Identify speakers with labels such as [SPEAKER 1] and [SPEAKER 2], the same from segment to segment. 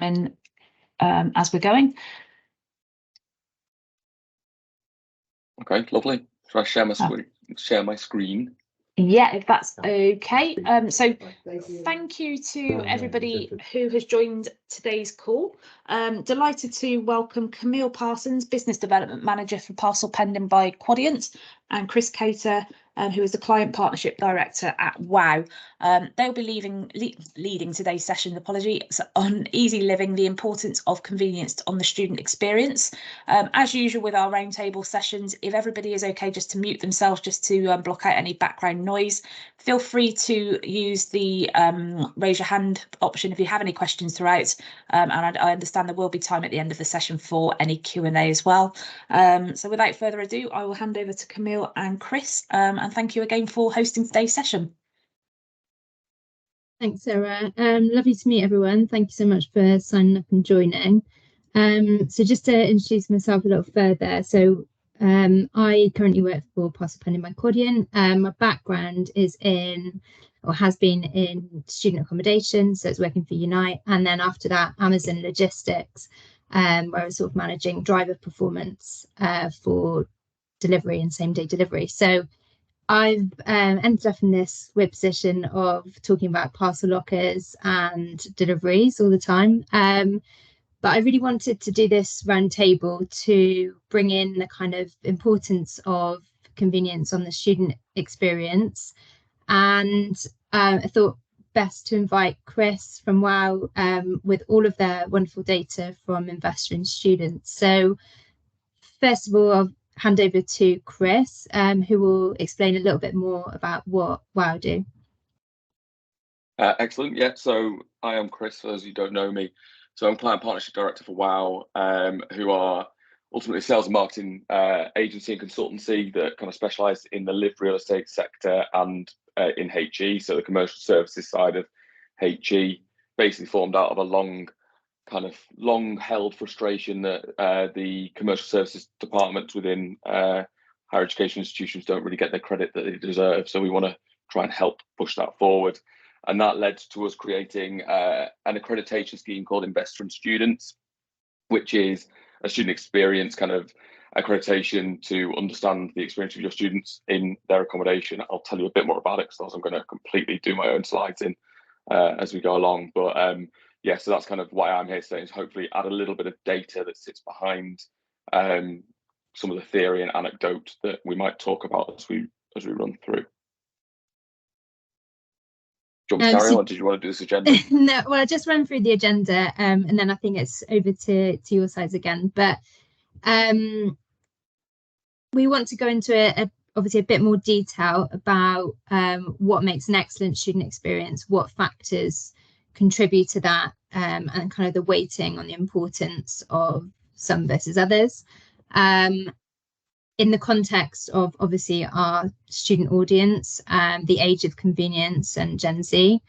[SPEAKER 1] in as we're going.
[SPEAKER 2] Okay, lovely. Shall I share my screen?
[SPEAKER 1] Yeah, if that's okay. So thank you to everybody who has joined today's call. Delighted to welcome Camille Parsons, Business Development Manager for Parcel Pending by Quadient, and Chris Cater, who is the Client Partnership Director at WOW. They'll be leading today's session, on easy living, the importance of convenience on the student experience. As usual with our roundtable sessions, if everybody is okay just to mute themselves, just to block out any background noise, feel free to use the raise your hand option if you have any questions throughout. And I understand there will be time at the end of the session for any Q&A as well. So without further ado, I will hand over to Camille and Chris, and thank you again for hosting today's session.
[SPEAKER 3] Thanks, Sarah. Lovely to meet everyone. Thank you so much for signing up and joining. So just to introduce myself a little further, so I currently work for Parcel Pending by Quadient. My background is in, or has been in, student accommodation, so it's working for Unite, and then after that Amazon Logistics, where I was sort of managing driver performance for delivery and same-day delivery. So I've ended up in this weird position of talking about parcel lockers and deliveries all the time. But I really wanted to do this roundtable to bring in the kind of importance of convenience on the student experience. And I thought best to invite Chris from WOW with all of their wonderful data from investor and students. So first of all, I'll hand over to Chris, who will explain a little bit more about what WOW do.
[SPEAKER 2] Excellent. Yeah, so I am Chris, for those who don't know me. So I'm Client Partnership Director for WOW, who are ultimately sales and marketing agency and consultancy that kind of specialise in the lived real estate sector and in HE, so the commercial services side of HE, basically formed out of a long held frustration that the commercial services departments within higher education institutions don't really get the credit that they deserve. So we want to try and help push that forward. And that led to us creating an accreditation scheme called Investor and Students, which is a student experience kind of accreditation to understand the experience of your students in their accommodation. I'll tell you a bit more about it because I'm going to completely do my own slides in as we go along. But yeah, so that's kind of why I'm here today, is hopefully add a little bit of data that sits behind some of the theory and anecdote that we might talk about as we run through. Do you want to carry on, or did you want to do this agenda?
[SPEAKER 3] No, well, I just run through the agenda, and then I think it's over to your sides again. But we want to go into obviously a bit more detail about what makes an excellent student experience, what factors contribute to that, and kind of the weighting on the importance of some versus others. In the context of obviously our student audience, the age of convenience and Gen Z.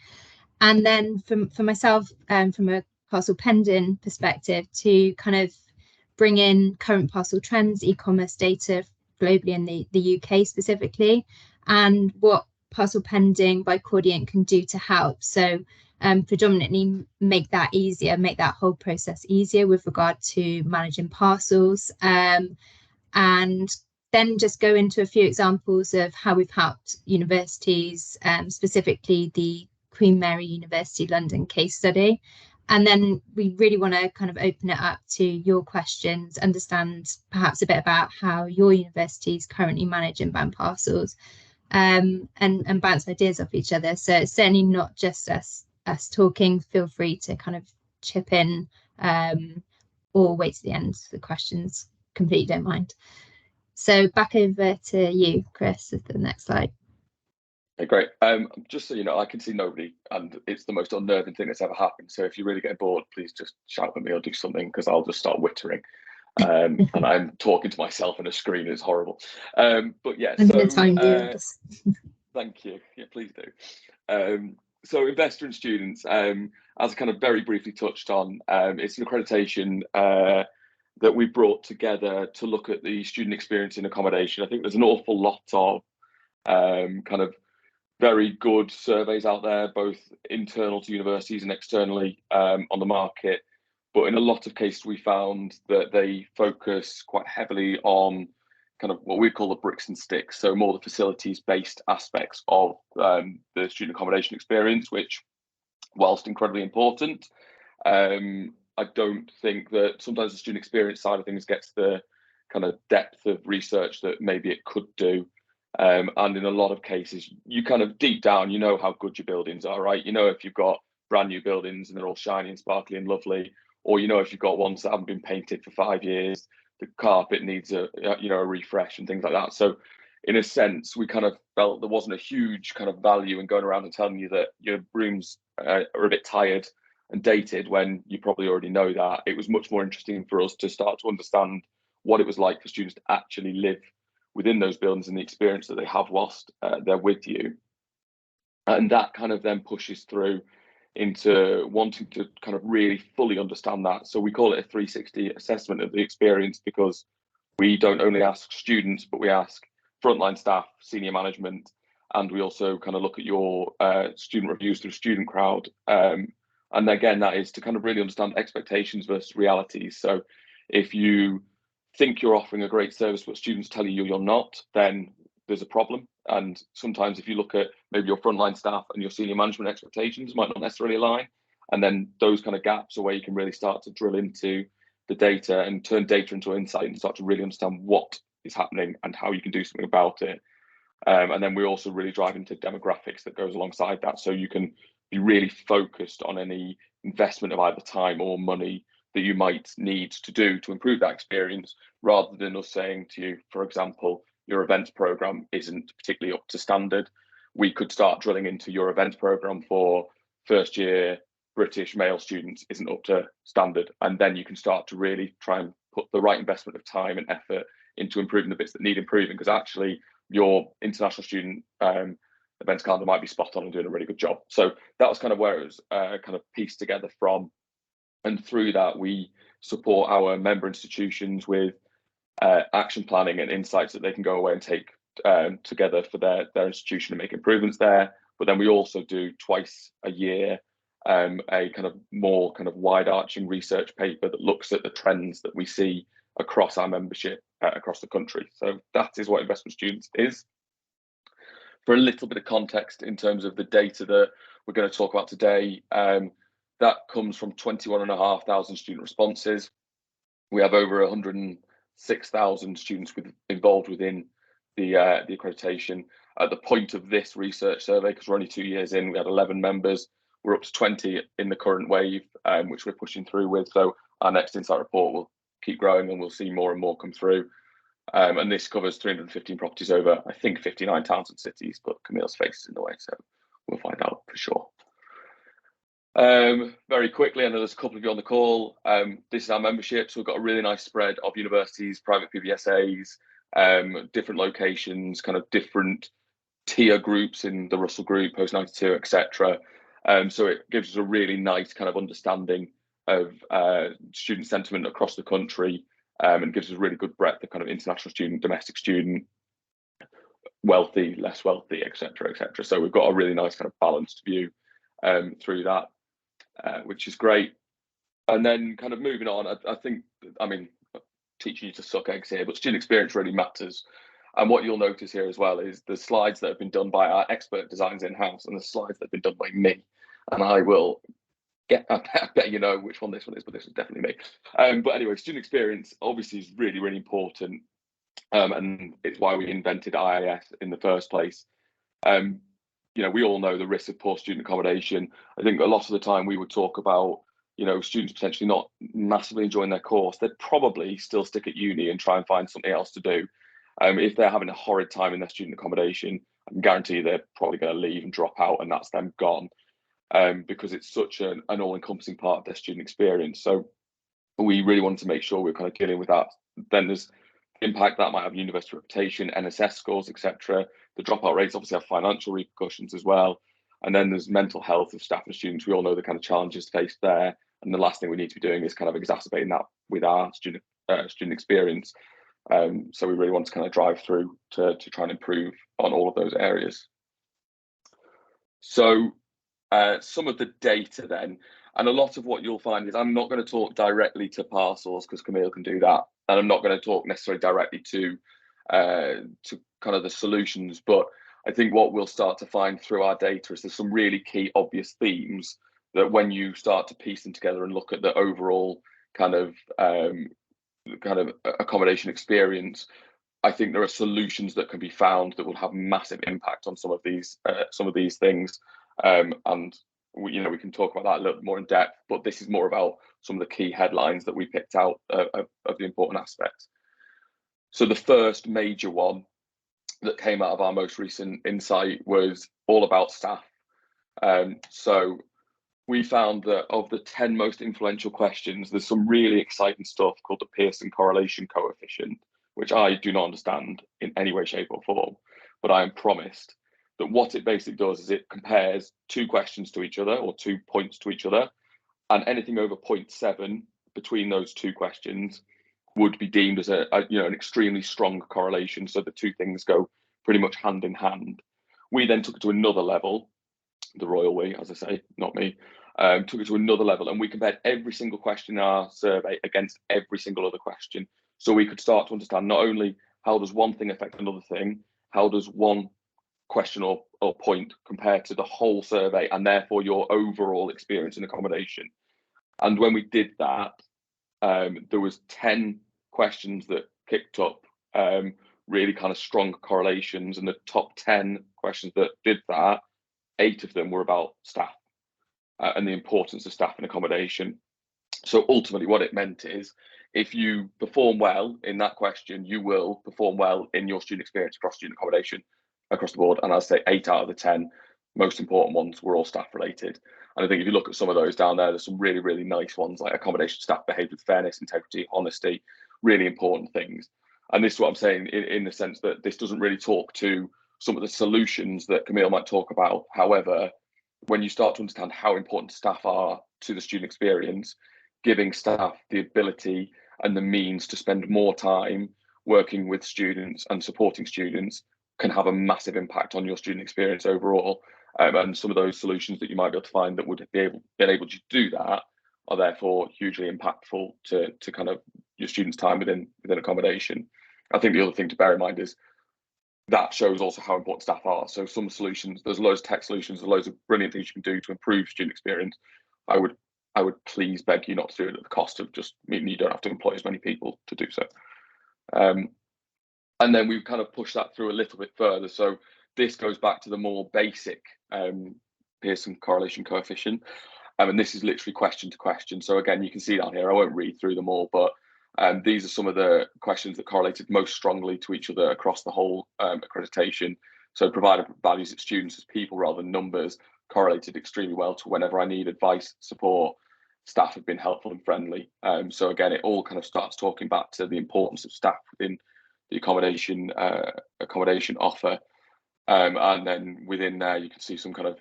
[SPEAKER 3] And then for myself, from a parcel pending perspective, to kind of bring in current parcel trends, e-commerce data globally and the UK specifically, and what Parcel Pending by Quadient can do to help. So predominantly make that easier, make that whole process easier with regard to managing parcels. And then just go into a few examples of how we've helped universities, specifically the Queen Mary University London case study. And then we really want to kind of open it up to your questions, understand perhaps a bit about how your university is currently managing inbound parcels, and bounce ideas off each other. So it's certainly not just us talking. Feel free to kind of chip in or wait to the end for the questions. Completely don't mind. So back over to you, Chris, with the next slide.
[SPEAKER 2] Okay, great. Just so you know, I can see nobody, and it's the most unnerving thing that's ever happened. So if you really get bored, please just shout at me or do something, because I'll just start wittering. And I'm talking to myself on a screen. It's horrible. But yeah, thank you. Yeah, please do. So investor and students, as I kind of very briefly touched on, it's an accreditation that we brought together to look at the student experience in accommodation. I think there's an awful lot of kind of very good surveys out there, both internal to universities and externally on the market. But in a lot of cases, we found that they focus quite heavily on kind of what we call the bricks and sticks, so more the facilities-based aspects of the student accommodation experience, which, whilst incredibly important, I don't think that sometimes the student experience side of things gets the kind of depth of research that maybe it could do. And in a lot of cases, you kind of deep down, you know how good your buildings are, right? You know if you've got brand new buildings and they're all shiny and sparkly and lovely, or you know if you've got ones that haven't been painted for 5 years, the carpet needs a refresh and things like that. So in a sense, we kind of felt there wasn't a huge kind of value in going around and telling you that your rooms are a bit tired and dated when you probably already know that. It was much more interesting for us to start to understand what it was like for students to actually live within those buildings and the experience that they have whilst they're with you. And that kind of then pushes through into wanting to kind of really fully understand that. So we call it a 360 assessment of the experience, because we don't only ask students, but we ask frontline staff, senior management, and we also kind of look at your student reviews through Student Crowd. And again, that is to kind of really understand expectations versus realities. So if you think you're offering a great service, but students tell you you're not, then there's a problem. And sometimes if you look at maybe your frontline staff and your senior management expectations might not necessarily align. And then those kind of gaps are where you can really start to drill into the data and turn data into insight and start to really understand what is happening and how you can do something about it. And then we also really drive into demographics that goes alongside that. So you can be really focused on any investment of either time or money that you might need to do to improve that experience, rather than us saying to you, for example, your events program isn't particularly up to standard. We could start drilling into your events program for first year British male students isn't up to standard. And then you can start to really try and put the right investment of time and effort into improving the bits that need improving, because actually your international student events calendar might be spot on and doing a really good job. So that was kind of where it was kind of pieced together from. And through that, we support our member institutions with action planning and insights that they can go away and take together for their institution and make improvements there. But then we also do twice a year a kind of more kind of wide arching research paper that looks at the trends that we see across our membership across the country. So that is what Investment Students is. For a little bit of context in terms of the data that we're going to talk about today, that comes from 21,500 student responses. We have over 106,000 students involved within the accreditation. At the point of this research survey, because we're only 2 years in, we had 11 members. We're up to 20 in the current wave, which we're pushing through with. So our next insight report will keep growing and we'll see more and more come through. And this covers 315 properties over, I think, 59 towns and cities, but Camille's face is in the way, so we'll find out for sure. Very quickly, I know there's a couple of you on the call. This is our membership, so we've got a really nice spread of universities, private PBSAs, different locations, kind of different tier groups in the Russell Group, Post 92, etc. So it gives us a really nice kind of understanding of student sentiment across the country, and gives us a really good breadth of kind of international student, domestic student, wealthy, less wealthy, etc., etc. So we've got a really nice kind of balanced view through that, which is great. And then kind of moving on, I think, I mean, teaching you to suck eggs here, but student experience really matters. And what you'll notice here as well is the slides that have been done by our expert designers in-house and the slides that have been done by me. And I will get, I bet you know which one this one is, but this is definitely me. But anyway, student experience obviously is really, really important. And it's why we invented IIS in the first place. You know, we all know the risks of poor student accommodation. I think a lot of the time we would talk about, you know, students potentially not massively enjoying their course. They'd probably still stick at uni and try and find something else to do. If they're having a horrid time in their student accommodation, I can guarantee you they're probably going to leave and drop out, and that's them gone, because it's such an all-encompassing part of their student experience. So we really wanted to make sure we're kind of dealing with that. Then there's impact that might have university reputation, NSS scores, etc. The dropout rates obviously have financial repercussions as well. And then there's mental health of staff and students. We all know the kind of challenges faced there. And the last thing we need to be doing is kind of exacerbating that with our student experience. So we really want to kind of drive through to try and improve on all of those areas. So some of the data then, and a lot of what you'll find is I'm not going to talk directly to parcels because Camille can do that, and I'm not going to talk necessarily directly to kind of the solutions, but I think what we'll start to find through our data is there's some really key obvious themes that when you start to piece them together and look at the overall kind of accommodation experience, I think there are solutions that can be found that will have massive impact on some of these things, and we can talk about that a little bit more in depth. But this is more about some of the key headlines that we picked out of the important aspects. So the first major one that came out of our most recent insight was all about staff. So we found that of the 10 most influential questions, there's some really exciting stuff called the Pearson correlation coefficient, which I do not understand in any way, shape, or form, but I am promised that what it basically does is it compares two questions to each other, or 2 points to each other, and anything over 0.7 between those two questions would be deemed as an extremely strong correlation. So the two things go pretty much hand in hand. We then took it to another level, the royal we, as I say, not me, took it to another level, and we compared every single question in our survey against every single other question. So we could start to understand not only how does one thing affect another thing, how does one question or point compare to the whole survey, and therefore your overall experience in accommodation. And when we did that, there was 10 questions that picked up really kind of strong correlations, and the top 10 questions that did that, 8 of them were about staff and the importance of staff in accommodation. So ultimately what it meant is if you perform well in that question, you will perform well in your student experience across student accommodation across the board. And I'd say 8 out of the 10 most important ones were all staff related. And I think if you look at some of those down there, there's some really, really nice ones like accommodation staff behaved with fairness, integrity, honesty, really important things. And this is what I'm saying in the sense that this doesn't really talk to some of the solutions that Camille might talk about. However, when you start to understand how important staff are to the student experience, giving staff the ability and the means to spend more time working with students and supporting students can have a massive impact on your student experience overall. And some of those solutions that you might be able to find that would be able to do that are therefore hugely impactful to kind of your students' time within accommodation. I think the other thing to bear in mind is that shows also how important staff are. So some solutions, there's loads of tech solutions, there's loads of brilliant things you can do to improve student experience. I would please beg you not to do it at the cost of just meaning you don't have to employ as many people to do so. And then we've kind of pushed that through a little bit further. So this goes back to the more basic Pearson correlation coefficient. And this is literally question to question. So again, you can see down here, I won't read through them all, but these are some of the questions that correlated most strongly to each other across the whole accreditation. So provider values its students as people rather than numbers correlated extremely well to whenever I need advice, support, staff have been helpful and friendly. So again, it all kind of starts talking back to the importance of staff within the accommodation offer. And then within there, you can see some kind of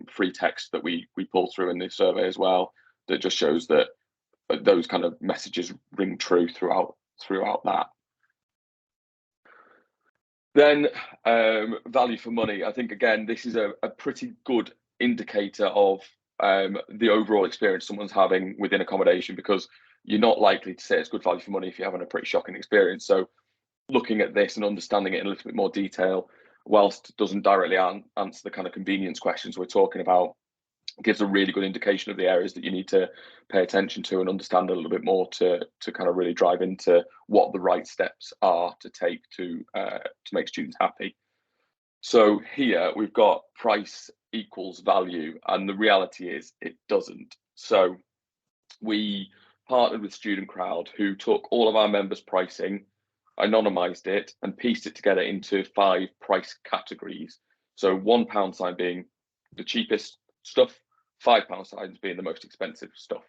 [SPEAKER 2] free text that we pull through in this survey as well, that just shows that those kind of messages ring true throughout that. Then value for money. I think, again, this is a pretty good indicator of the overall experience someone's having within accommodation, because you're not likely to say it's good value for money if you're having a pretty shocking experience. So looking at this and understanding it in a little bit more detail, whilst it doesn't directly answer the kind of convenience questions we're talking about, gives a really good indication of the areas that you need to pay attention to and understand a little bit more to kind of really drive into what the right steps are to take to make students happy. So here we've got price equals value, and the reality is it doesn't. So we partnered with Student Crowd, who took all of our members' pricing, anonymized it, and pieced it together into 5 price categories. So £1 sign being the cheapest stuff, £5 signs being the most expensive stuff.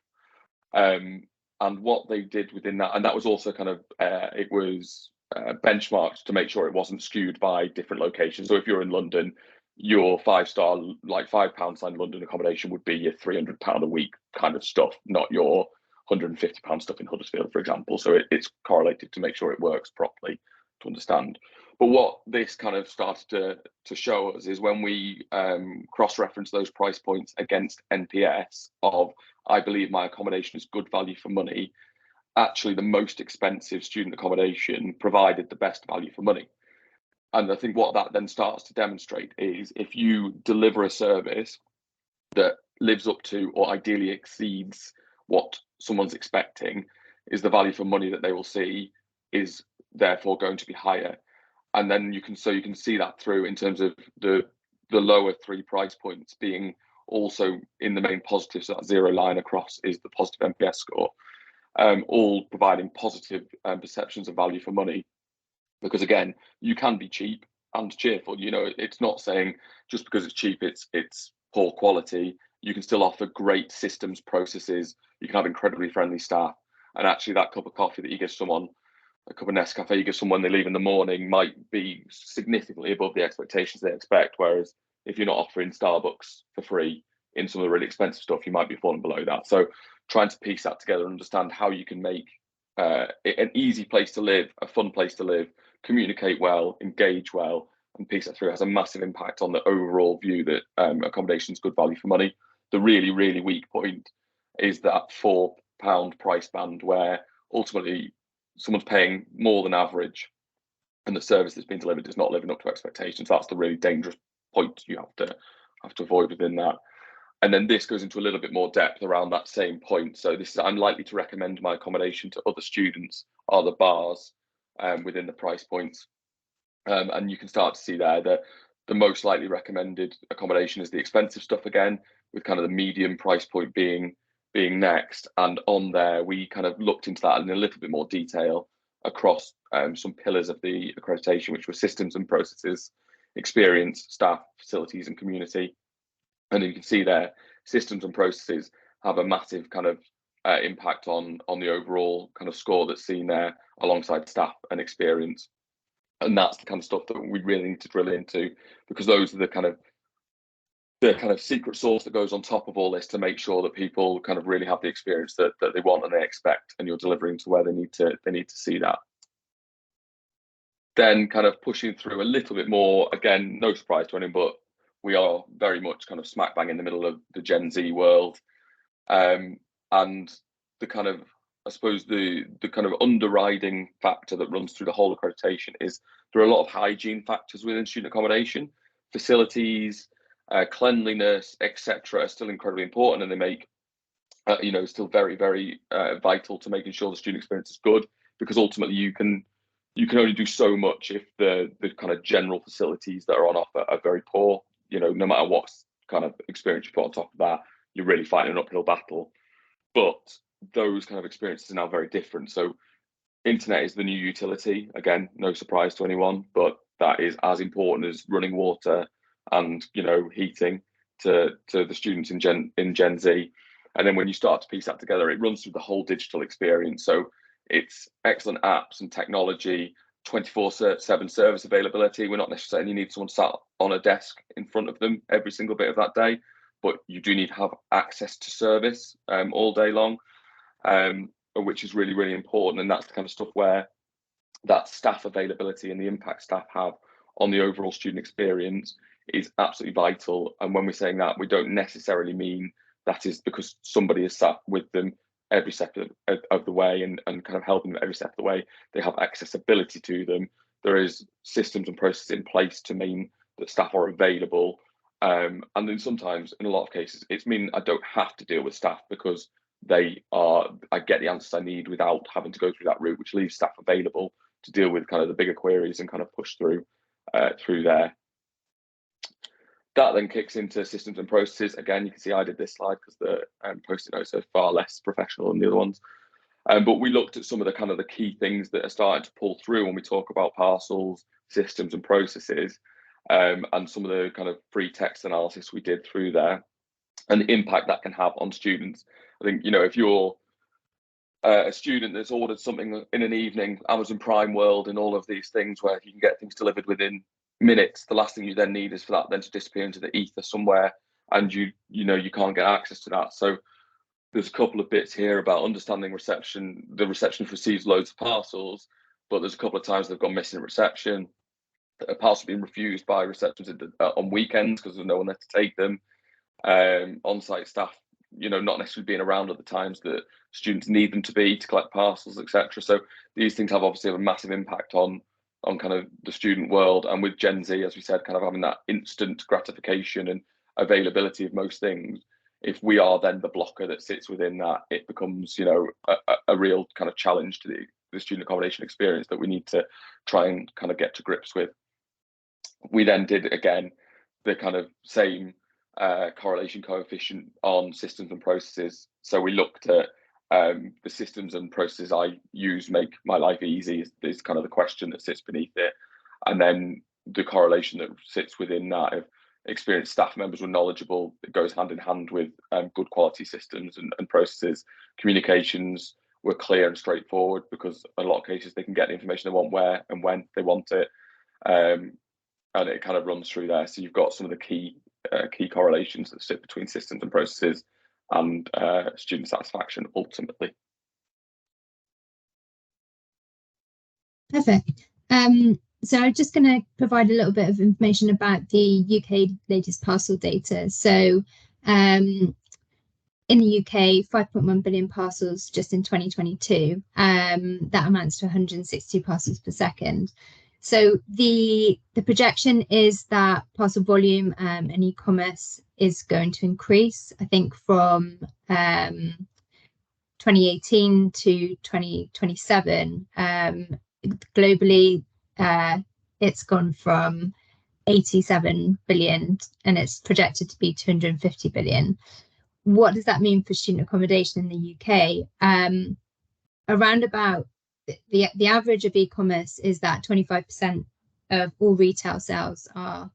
[SPEAKER 2] And what they did within that, and that was also kind of it was benchmarked to make sure it wasn't skewed by different locations. So if you're in London, your 5-star, like £5 sign London accommodation would be your £300 a week kind of stuff, not your £150 stuff in Huddersfield, for example. So it's correlated to make sure it works properly to understand. But what this kind of started to show us is when we cross-reference those price points against NPS of, I believe my accommodation is good value for money, actually the most expensive student accommodation provided the best value for money. And I think what that then starts to demonstrate is if you deliver a service that lives up to or ideally exceeds what someone's expecting, is the value for money that they will see is therefore going to be higher. And then you can see that through in terms of the lower 3 price points being also in the main positive. So that 0 line across is the positive NPS score, all providing positive perceptions of value for money. Because again, you can be cheap and cheerful. You know, it's not saying just because it's cheap, it's poor quality. You can still offer great systems, processes. You can have incredibly friendly staff, and actually that cup of coffee that you give someone, a cup of Nescafe you give someone they leave in the morning, might be significantly above the expectations they expect. Whereas if you're not offering Starbucks for free in some of the really expensive stuff, you might be falling below that. So trying to piece that together and understand how you can make an easy place to live, a fun place to live, communicate well, engage well, and piece that through has a massive impact on the overall view that accommodation is good value for money. The really, really weak point is that £4 price band where ultimately someone's paying more than average and the service that's been delivered is not living up to expectations. That's the really dangerous point you have to avoid within that. And then this goes into a little bit more depth around that same point. So this is, I'm likely to recommend my accommodation to other students, are the bars within the price points. And you can start to see there that the most likely recommended accommodation is the expensive stuff again, with kind of the medium price point being next. And on there, we kind of looked into that in a little bit more detail across some pillars of the accreditation, which were systems and processes, experience, staff, facilities, and community. And you can see there, systems and processes have a massive kind of impact on the overall kind of score that's seen there alongside staff and experience. And that's the kind of stuff that we really need to drill into, because those are the kind of secret sauce that goes on top of all this to make sure that people kind of really have the experience that they want and they expect, and you're delivering to where they need to see that. Then kind of pushing through a little bit more, again, no surprise to anyone, but we are very much kind of smack bang in the middle of the Gen Z world. And the kind of, I suppose the kind of underriding factor that runs through the whole accreditation is there are a lot of hygiene factors within student accommodation. Facilities, cleanliness, etc. are still incredibly important, and they make still very, very vital to making sure the student experience is good, because ultimately you can only do so much if the kind of general facilities that are on offer are very poor. You know, no matter what kind of experience you put on top of that, you're really fighting an uphill battle. But those kind of experiences are now very different. So internet is the new utility. Again, no surprise to anyone, but that is as important as running water and, you know, heating to the students in Gen Z. And then when you start to piece that together, it runs through the whole digital experience. So it's excellent apps and technology, 24/7 service availability. We're not necessarily need someone sat on a desk in front of them every single bit of that day, but you do need to have access to service all day long, which is really, really important. And that's the kind of stuff where that staff availability and the impact staff have on the overall student experience is absolutely vital. And when we're saying that, we don't necessarily mean that is because somebody is sat with them every step of the way and kind of helping them every step of the way. They have accessibility to them. There is systems and processes in place to mean that staff are available. And then sometimes, in a lot of cases, it's mean I don't have to deal with staff because I get the answers I need without having to go through that route, which leaves staff available to deal with kind of the bigger queries and kind of push through there. That then kicks into systems and processes. Again, you can see I did this slide because the post-it notes are far less professional than the other ones. But we looked at some of the kind of the key things that are starting to pull through when we talk about parcels, systems and processes, and some of the kind of free text analysis we did through there and the impact that can have on students. I think, you know, if you're a student that's ordered something in an evening, Amazon Prime World and all of these things where you can get things delivered within minutes, the last thing you then need is for that then to disappear into the ether somewhere, and you can't get access to that. So there's a couple of bits here about understanding reception. The receptionist receives loads of parcels, but there's a couple of times they've gone missing at reception. parcels being refused by receptions on weekends because there's no one there to take them. On-site staff, not necessarily being around at the times that students need them to be to collect parcels, etc. So these things obviously have a massive impact on kind of the student world. And with Gen Z, as we said, kind of having that instant gratification and availability of most things, if we are then the blocker that sits within that, it becomes, a real kind of challenge to the student accommodation experience that we need to try and kind of get to grips with. We then did, again, the kind of same correlation coefficient on systems and processes. So we looked at the systems and processes I use make my life easy is kind of the question that sits beneath it. And then the correlation that sits within that, if experienced staff members were knowledgeable, it goes hand in hand with good quality systems and processes. Communications were clear and straightforward, because in a lot of cases they can get the information they want where and when they want it. And it kind of runs through there. So you've got some of the key correlations that sit between systems and processes and student satisfaction ultimately.
[SPEAKER 3] Perfect. So I'm just going to provide a little bit of information about the UK latest parcel data. So in the UK, 5.1 billion parcels just in 2022. That amounts to 162 parcels per second. So the projection is that parcel volume and e-commerce is going to increase, I think, from 2018 to 2027. Globally, it's gone from 87 billion and it's projected to be 250 billion. What does that mean for student accommodation in the UK? Around about the average of e-commerce is that 25% of all retail sales are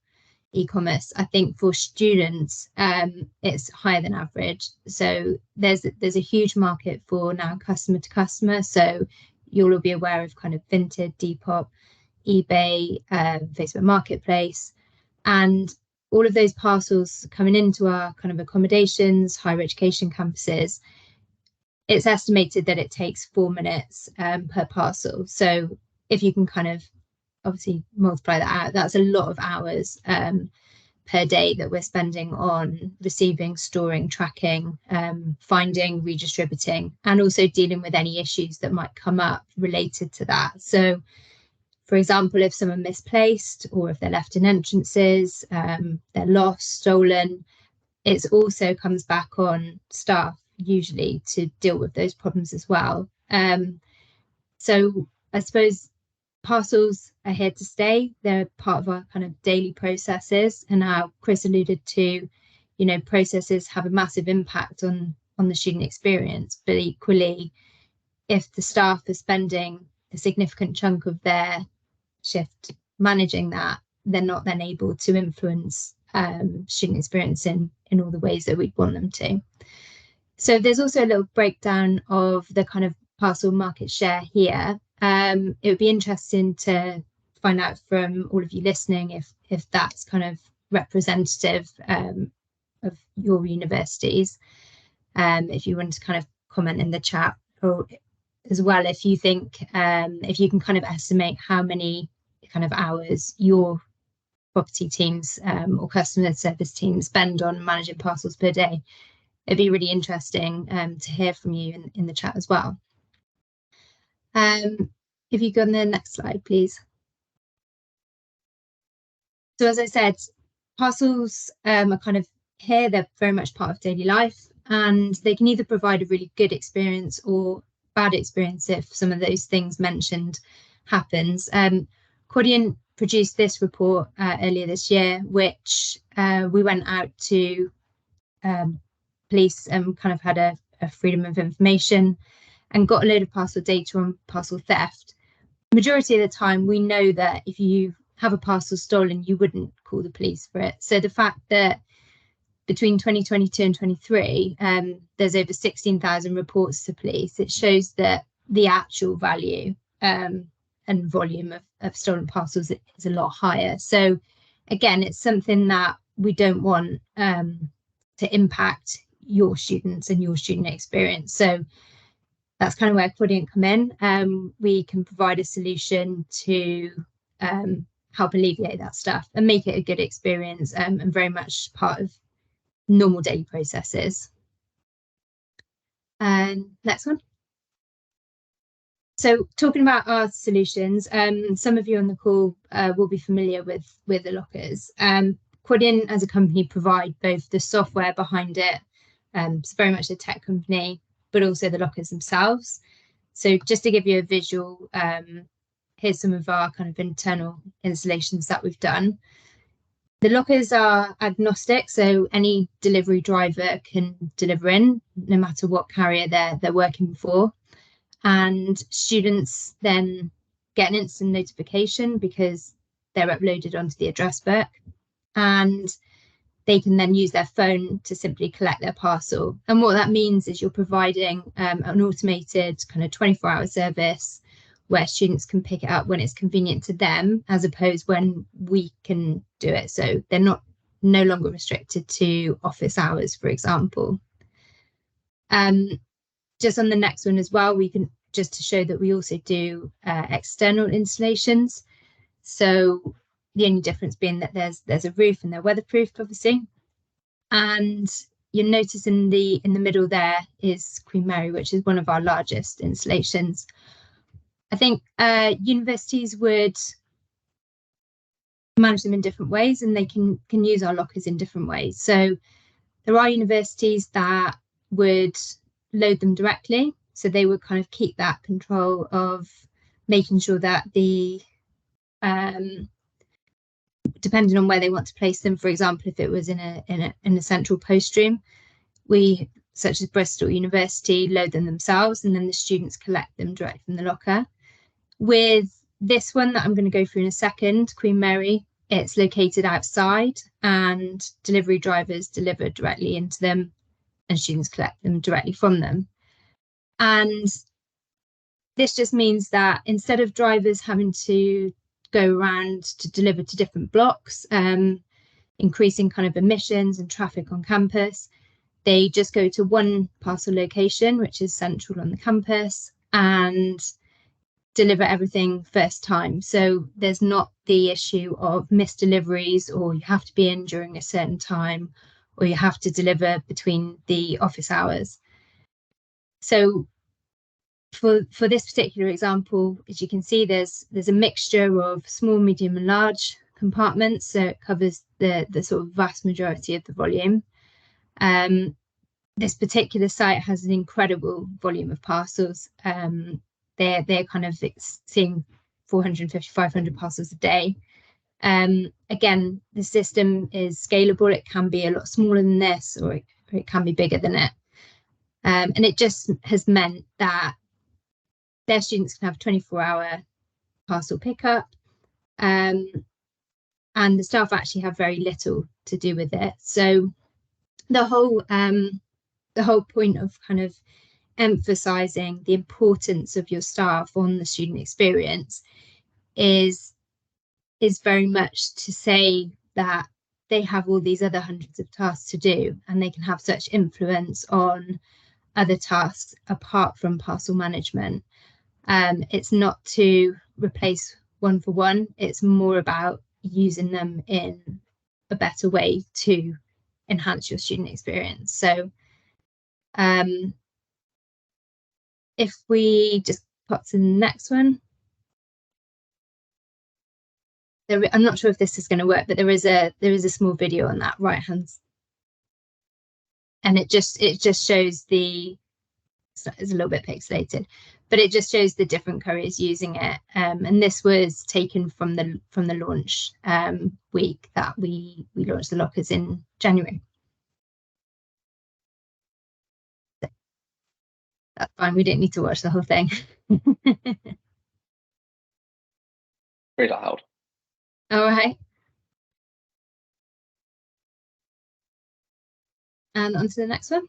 [SPEAKER 3] e-commerce. I think for students, it's higher than average. So there's a huge market for now customer to customer. So you'll all be aware of kind of Vinted, Depop, eBay, Facebook Marketplace, and all of those parcels coming into our kind of accommodations, higher education campuses. It's estimated that it takes 4 minutes per parcel. So if you can kind of obviously multiply that out, that's a lot of hours per day that we're spending on receiving, storing, tracking, finding, redistributing, and also dealing with any issues that might come up related to that. So for example, if someone misplaced or if they're left in entrances, they're lost, stolen, it also comes back on staff usually to deal with those problems as well. So I suppose parcels are here to stay. They're part of our kind of daily processes, and how Chris alluded to, processes have a massive impact on the student experience. But equally, if the staff are spending a significant chunk of their shift managing that, they're not then able to influence student experience in all the ways that we'd want them to. So there's also a little breakdown of the kind of parcel market share here. It would be interesting to find out from all of you listening if that's kind of representative of your universities. If you want to kind of comment in the chat, or as well, if you think if you can kind of estimate how many kind of hours your property teams or customer service teams spend on managing parcels per day. It'd be really interesting to hear from you in the chat as well. If you go on the next slide, please. So as I said, parcels are kind of here, they're very much part of daily life, and they can either provide a really good experience or bad experience if some of those things mentioned happens. Quadient produced this report earlier this year, which we went out to police and kind of had a freedom of information and got a load of parcel data on parcel theft. Majority of the time, we know that if you have a parcel stolen, you wouldn't call the police for it. So the fact that between 2022 and 23, there's over 16,000 reports to police, it shows that the actual value and volume of stolen parcels is a lot higher. So again, it's something that we don't want to impact your students and your student experience. So that's kind of where Quadient come in. We can provide a solution to help alleviate that stuff and make it a good experience, and very much part of normal daily processes. Next one. So talking about our solutions, some of you on the call will be familiar with the lockers. Quadient as a company provide both the software behind it, it's very much a tech company, but also the lockers themselves. So just to give you a visual, here's some of our kind of internal installations that we've done. The lockers are agnostic, so any delivery driver can deliver in, no matter what carrier they're working for. And students then get an instant notification because they're uploaded onto the address book, and they can then use their phone to simply collect their parcel. And what that means is you're providing an automated kind of 24-hour service where students can pick it up when it's convenient to them, as opposed when we can do it. So they're no longer restricted to office hours, for example. Just on the next one as well, we can just to show that we also do external installations. So the only difference being that there's a roof and they're weatherproofed, obviously. And you'll notice in the middle there is Queen Mary, which is one of our largest installations. I think universities would manage them in different ways, and they can use our lockers in different ways. So there are universities that would load them directly, so they would kind of keep that control of making sure that the depending on where they want to place them, for example, if it was in a central post room, we, such as Bristol University, load them themselves, and then the students collect them direct from the locker. With this one that I'm going to go through in a second, Queen Mary, it's located outside, and delivery drivers deliver directly into them, and students collect them directly from them. And this just means that instead of drivers having to go around to deliver to different blocks, increasing kind of emissions and traffic on campus, they just go to one parcel location, which is central on the campus, and deliver everything first time. So there's not the issue of missed deliveries, or you have to be in during a certain time, or you have to deliver between the office hours. So for this particular example, as you can see, there's a mixture of small, medium and large compartments, so it covers the sort of vast majority of the volume. This particular site has an incredible volume of parcels. They're kind of seeing 450, 500 parcels a day. Again, the system is scalable. It can be a lot smaller than this, or it can be bigger than it. And it just has meant that their students can have 24-hour parcel pickup, and the staff actually have very little to do with it. So the whole point of kind of emphasizing the importance of your staff on the student experience is very much to say that they have all these other hundreds of tasks to do, and they can have such influence on other tasks apart from parcel management. It's not to replace one for one, it's more about using them in a better way to enhance your student experience. So if we just pop to the next one. I'm not sure if this is going to work, but there is a small video on that right hand, and it just shows it's a little bit pixelated, but it just shows the different couriers using it. And this was taken from the launch week that we launched the lockers in January. That's fine, we didn't need to watch the whole thing.
[SPEAKER 2] Very loud.
[SPEAKER 3] All right. And on to the next one.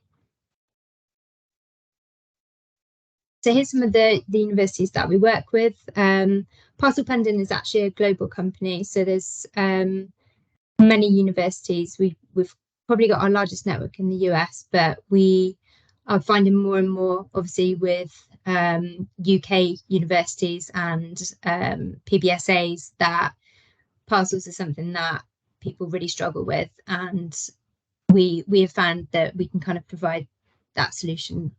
[SPEAKER 3] So here's some of the universities that we work with. Parcel Pending is actually a global company, so there's many universities. We've probably got our largest network in the US, but we are finding more and more, obviously, with UK universities and PBSAs, that parcels are something that people really struggle with, and we have found that we can kind of provide that solution,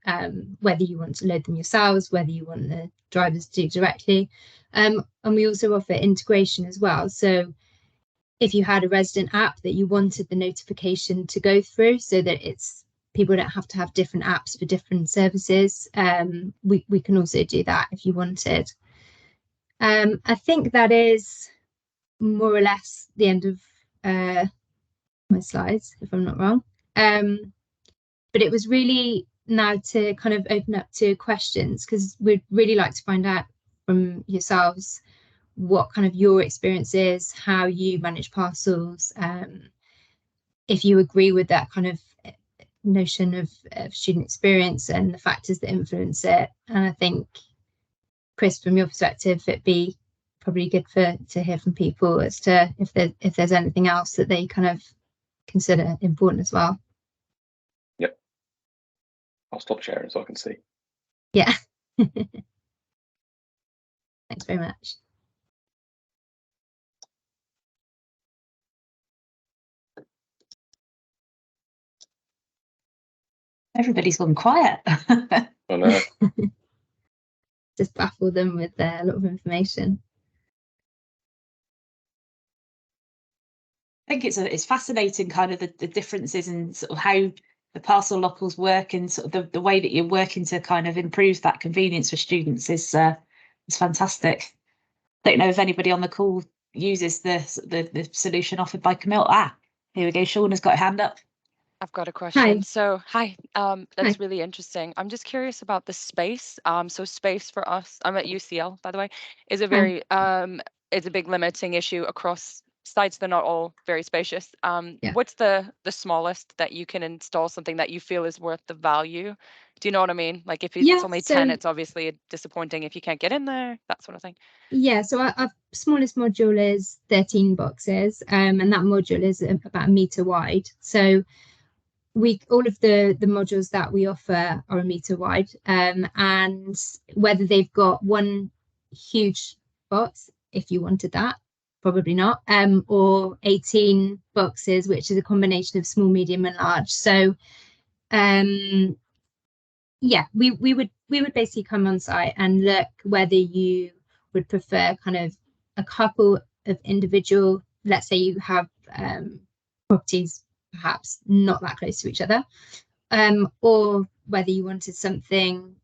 [SPEAKER 3] whether you want to load them yourselves, whether you want the drivers to do directly, and we also offer integration as well. So if you had a resident app that you wanted the notification to go through, so that people don't have to have different apps for different services, we can also do that if you wanted. I think that is more or less the end of my slides, if I'm not wrong. But it was really now to kind of open up to questions, because we'd really like to find out from yourselves what kind of your experience is, how you manage parcels, if you agree with that kind of notion of student experience and the factors that influence it. And I think, Chris, from your perspective, it'd be probably good to hear from people as to if there's anything else that they kind of consider important as well.
[SPEAKER 2] Yep. I'll stop sharing so I can see.
[SPEAKER 3] Yeah. Thanks very much.
[SPEAKER 1] Everybody's gone quiet.
[SPEAKER 2] I know.
[SPEAKER 3] Just baffle them with a lot of information.
[SPEAKER 1] I think it's fascinating, kind of the differences in sort of how the parcel lockers work, and sort of the way that you're working to kind of improve that convenience for students is fantastic. Don't know if anybody on the call uses the solution offered by Camille. Here we go. Sean has got a hand up.
[SPEAKER 4] I've got a question.
[SPEAKER 3] Hi.
[SPEAKER 4] So, hi, that's
[SPEAKER 3] Hi.
[SPEAKER 4] really interesting. I'm just curious about the space. So space for us, I'm at UCL, by the way, is a very, is a big limiting issue across sites. They're not all very spacious.
[SPEAKER 3] Yeah.
[SPEAKER 4] What's the smallest that you can install something that you feel is worth the value? Do you know what I mean? Like if it's only 10, it's obviously disappointing if you can't get in there, that sort of thing.
[SPEAKER 3] Yeah, so our smallest module is 13 boxes, and that module is about 1 meter wide. So all of the modules that we offer are 1 meter wide, and whether they've got one huge box, if you wanted that, probably not, or 18 boxes, which is a combination of small, medium and large. So yeah, we would basically come on site and look whether you would prefer kind of a couple of individual, let's say you have properties perhaps not that close to each other, or whether you wanted something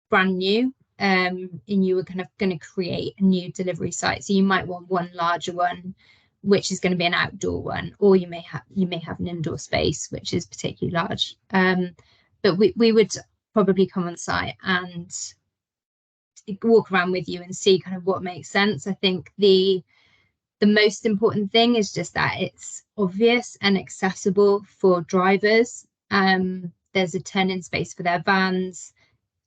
[SPEAKER 3] brand new, and you were kind of going to create a new delivery site. So you might want one larger one, which is going to be an outdoor one, or you may have an indoor space which is particularly large. But we would probably come on site and walk around with you and see kind of what makes sense. I think the most important thing is just that it's obvious and accessible for drivers. There's a turn-in space for their vans.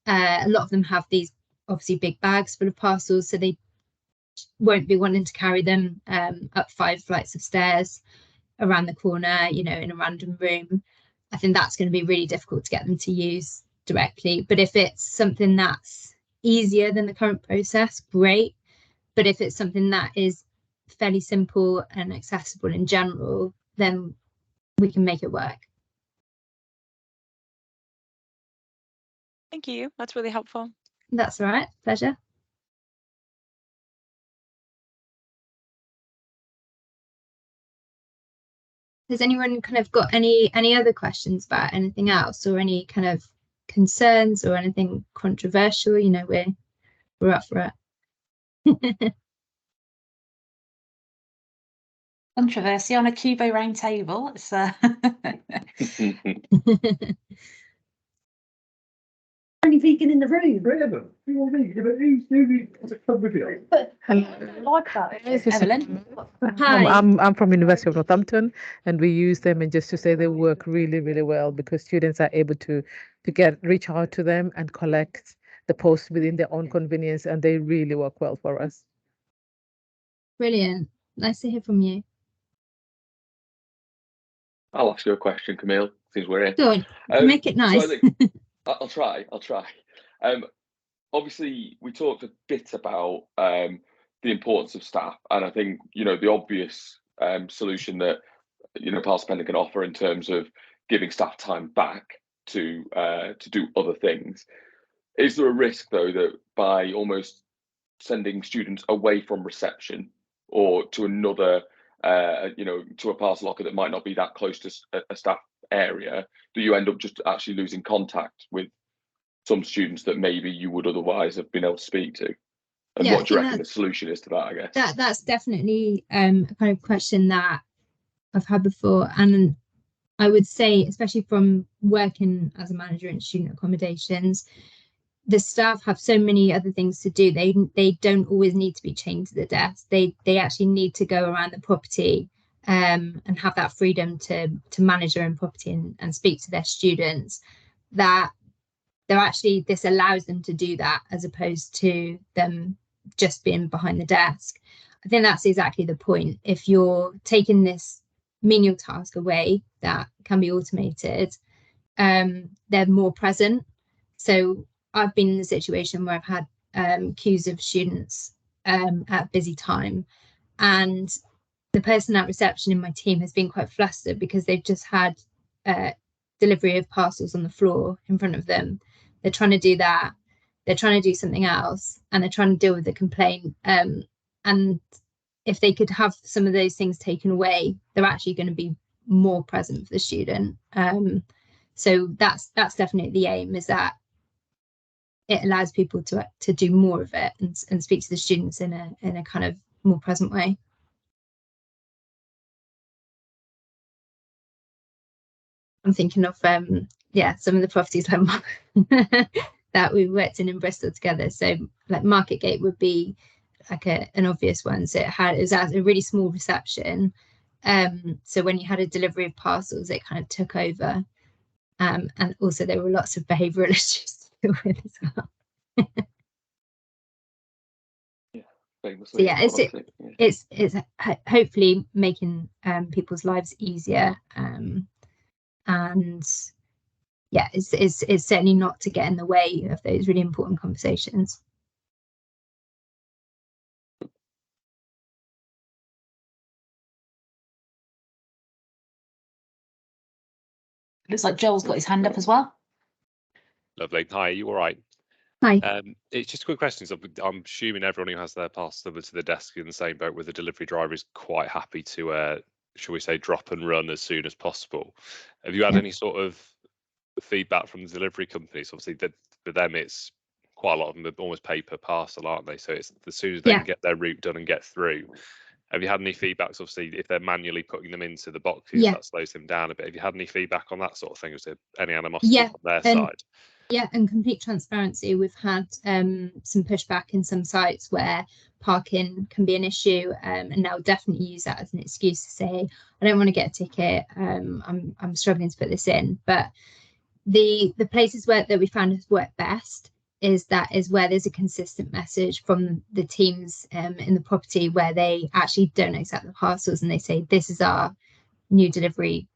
[SPEAKER 3] A lot of them have these obviously big bags full of parcels, so they won't be wanting to carry them up 5 flights of stairs around the corner, you know, in a random room. I think that's going to be really difficult to get them to use directly. But if it's something that's easier than the current process, great. But if it's something that is fairly simple and accessible in general, then we can make it work.
[SPEAKER 4] Thank you. That's really helpful.
[SPEAKER 3] That's all right. Pleasure. Has anyone kind of got any other questions about anything else, or any kind of concerns or anything controversial? You know, we're up for it.
[SPEAKER 1] Controversy on a Cubo round table. It's
[SPEAKER 5] only vegan in the room.
[SPEAKER 1] like that. Evelyn.
[SPEAKER 3] Hi.
[SPEAKER 6] I'm from University of Northampton, and we use them, and just to say they work really, really well, because students are able to reach out to them and collect the post within their own convenience, and they really work well for us.
[SPEAKER 3] Brilliant. Nice to hear from you.
[SPEAKER 2] I'll ask you a question, Camille, since we're in.
[SPEAKER 3] Go on, make it nice.
[SPEAKER 2] So I think I'll try. Obviously, we talked a bit about the importance of staff. And I think, you know, the obvious solution that, you know, Parcel Pending can offer in terms of giving staff time back to do other things. Is there a risk, though, that by almost sending students away from reception or to another, you know, to a parcel locker that might not be that close to a staff area, do you end up just actually losing contact with some students that maybe you would otherwise have been able to speak to? And
[SPEAKER 3] Yeah,
[SPEAKER 2] what do you reckon the solution is to that, I guess?
[SPEAKER 3] That's definitely a kind of question that I've had before. And I would say, especially from working as a manager in student accommodations, the staff have so many other things to do. They don't always need to be chained to the desk. They actually need to go around the property and have that freedom to manage their own property and speak to their students. That they're actually, this allows them to do that as opposed to them just being behind the desk. I think that's exactly the point. If you're taking this menial task away that can be automated, they're more present. So I've been in a situation where I've had queues of students at busy time, and the person at reception in my team has been quite flustered because they've just had delivery of parcels on the floor in front of them. They're trying to do that, they're trying to do something else, and they're trying to deal with the complaint. And if they could have some of those things taken away, they're actually going to be more present for the student. So that's definitely the aim, is that it allows people to do more of it and speak to the students in a kind of more present way. I'm thinking of some of the properties like that we worked in Bristol together. So like Marketgate would be like an obvious one. So it was a really small reception. So when you had a delivery of parcels, it kind of took over. And also there were lots of behavioural issues to deal with as well. So yeah, it's hopefully making people's lives easier. And yeah, it's certainly not to get in the way of those really important conversations.
[SPEAKER 1] Looks like Joel's got his hand up as well.
[SPEAKER 7] Lovely. Hi, you all right?
[SPEAKER 3] Hi.
[SPEAKER 7] It's just a quick question. So I'm assuming everyone who has their parcel delivered to the desk in the same boat with the delivery driver is quite happy to, shall we say, drop and run as soon as possible. Have you had any sort of feedback from the delivery companies? Obviously, for them, it's quite a lot of them are almost pay per parcel, aren't they? So it's as soon as they can get their route done and get through. Have you had any feedbacks? Obviously, if they're manually putting them into the boxes, that slows them down a bit. Have you had any feedback on that sort of thing? Is there any animosity on their side?
[SPEAKER 3] Yeah, and complete transparency. We've had some pushback in some sites where parking can be an issue, and they'll definitely use that as an excuse to say, I don't want to get a ticket, I'm struggling to put this in. But the places that we found has worked best is where there's a consistent message from the teams in the property, where they actually don't accept the parcels and they say, this is our new delivery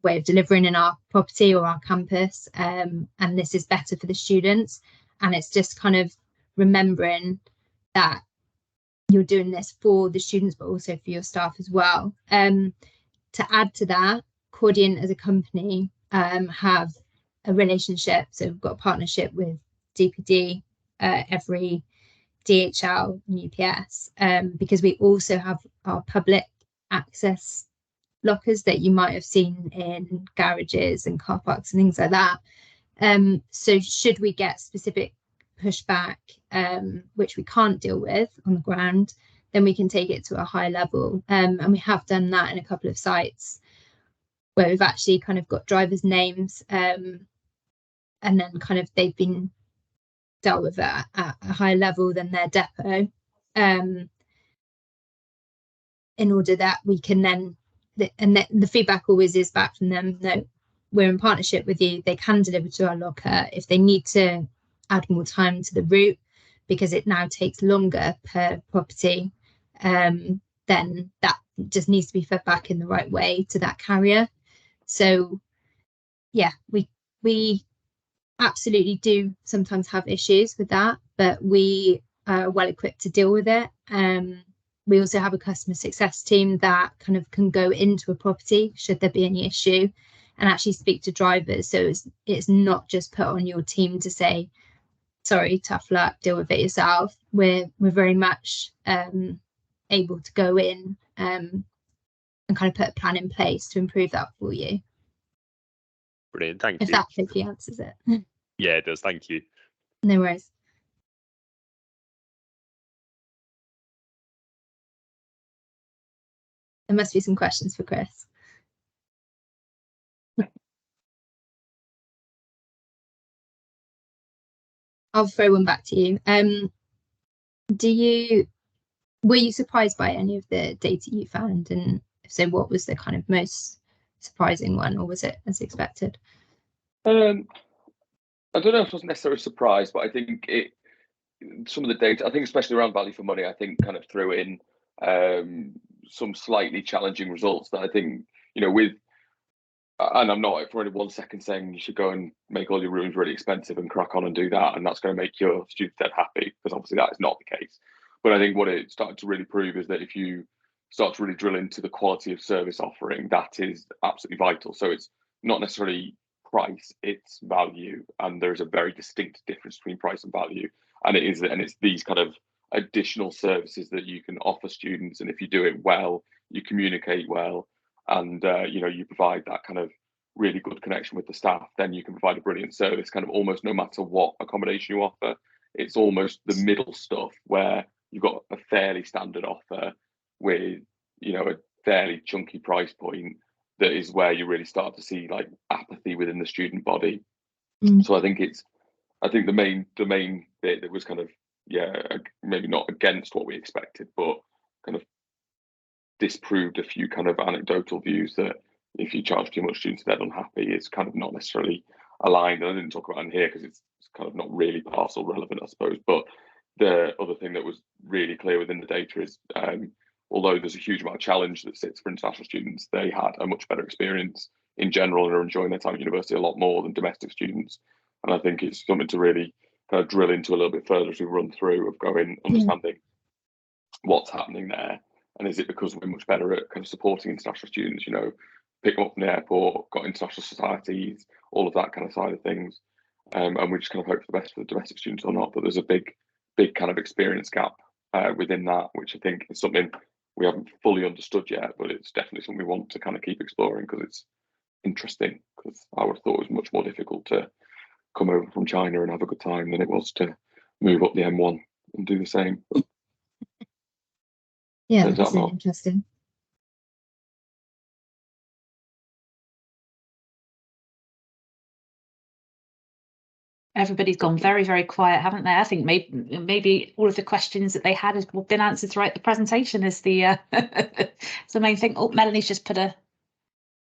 [SPEAKER 3] way of delivering in our property or our campus, and this is better for the students. And it's just kind of remembering that you're doing this for the students but also for your staff as well. To add to that, Quadient as a company have a relationship, so we've got a partnership with DPD, every DHL and UPS, because we also have our public access lockers that you might have seen in garages and car parks and things like that. So should we get specific pushback, which we can't deal with on the ground, then we can take it to a higher level. And we have done that in a couple of sites where we've actually kind of got drivers' names, and then kind of they've been dealt with at a higher level than their depot, in order that we can then, and the feedback always is back from them, no, we're in partnership with you, they can deliver to our locker. If they need to add more time to the route because it now takes longer per property, then that just needs to be fed back in the right way to that carrier. So yeah, we absolutely do sometimes have issues with that, but we well equipped to deal with it. We also have a customer success team that kind of can go into a property should there be any issue and actually speak to drivers. So it's not just put on your team to say, sorry, tough luck, deal with it yourself. We're very much able to go in and kind of put a plan in place to improve that for you.
[SPEAKER 7] Brilliant, thank
[SPEAKER 3] If
[SPEAKER 7] you.
[SPEAKER 3] that hopefully answers it.
[SPEAKER 7] Yeah, it does. Thank you.
[SPEAKER 3] No worries. There must be some questions for Chris. I'll throw one back to you. Were you surprised by any of the data you found? And if so, what was the kind of most surprising one, or was it as expected?
[SPEAKER 2] I don't know if I was necessarily surprised, but I think some of the data, I think especially around value for money, I think kind of threw in some slightly challenging results that I think, with, and I'm not for only 1 second saying you should go and make all your rooms really expensive and crack on and do that, and that's going to make your students dead happy, because obviously that is not the case. But I think what it started to really prove is that if you start to really drill into the quality of service offering, that is absolutely vital. So it's not necessarily price, it's value, and there's a very distinct difference between price and value. And it's these kind of additional services that you can offer students, and if you do it well, you communicate well, and you provide that kind of really good connection with the staff, then you can provide a brilliant service, kind of almost no matter what accommodation you offer. It's almost the middle stuff where you've got a fairly standard offer with a fairly chunky price point, that is where you really start to see like apathy within the student body. So I think the main bit that was kind of maybe not against what we expected, but kind of disproved a few kind of anecdotal views that if you charge too much, students are dead unhappy. It's kind of not necessarily aligned, and I didn't talk about it in here because it's kind of not really parcel relevant, I suppose. But the other thing that was really clear within the data is, although there's a huge amount of challenge that sits for international students, they had a much better experience in general and are enjoying their time at university a lot more than domestic students. And I think it's something to really kind of drill into a little bit further as we run through, of going, understanding what's happening there. And is it because we're much better at kind of supporting international students, pick them up from the airport, got international societies, all of that kind of side of things. And we just kind of hope for the best for the domestic students or not. But there's a big kind of experience gap within that, which I think is something we haven't fully understood yet, but it's definitely something we want to kind of keep exploring, because it's interesting. Because I would have thought it was much more difficult to come over from China and have a good time than it was to move up the M1 and do the same.
[SPEAKER 3] Yeah, that's really interesting.
[SPEAKER 1] Everybody's gone very, very quiet, haven't they? I think maybe all of the questions that they had has been answered throughout the presentation is the it's the main thing. Oh, Melanie's just put a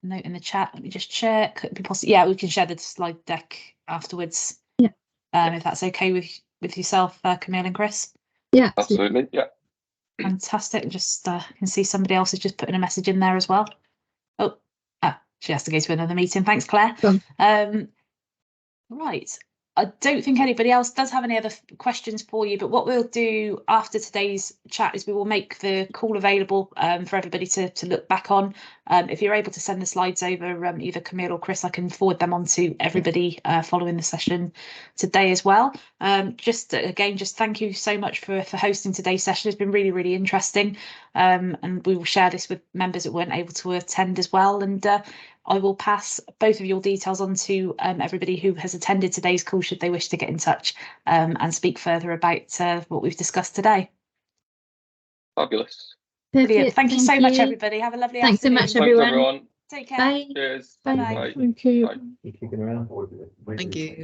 [SPEAKER 1] note in the chat. Let me just check. Could it be possible? Yeah, we can share the slide deck afterwards.
[SPEAKER 3] Yeah.
[SPEAKER 1] If that's okay with yourself, Camille and Chris.
[SPEAKER 3] Yeah,
[SPEAKER 2] absolutely. Yeah.
[SPEAKER 1] Fantastic. Just can see somebody else is just putting a message in there as well. Oh, she has to go to another meeting. Thanks, Claire. Right. I don't think anybody else does have any other questions for you, but what we'll do after today's chat is we will make the call available for everybody to look back on. If you're able to send the slides over, either Camille or Chris, I can forward them on to everybody following the session today as well. Just thank you so much for hosting today's session. It's been really, really interesting. And we will share this with members that weren't able to attend as well. And I will pass both of your details on to everybody who has attended today's call, should they wish to get in touch and speak further about what we've discussed today.
[SPEAKER 2] Fabulous.
[SPEAKER 1] Brilliant. Thank you so much, everybody. Have a lovely afternoon.
[SPEAKER 3] Thanks so much, everyone.
[SPEAKER 2] Thanks, everyone.
[SPEAKER 1] Take care.
[SPEAKER 3] Bye.
[SPEAKER 2] Cheers.
[SPEAKER 3] Bye.
[SPEAKER 2] Bye.
[SPEAKER 6] Thank you.
[SPEAKER 2] Bye.
[SPEAKER 8] Thank you.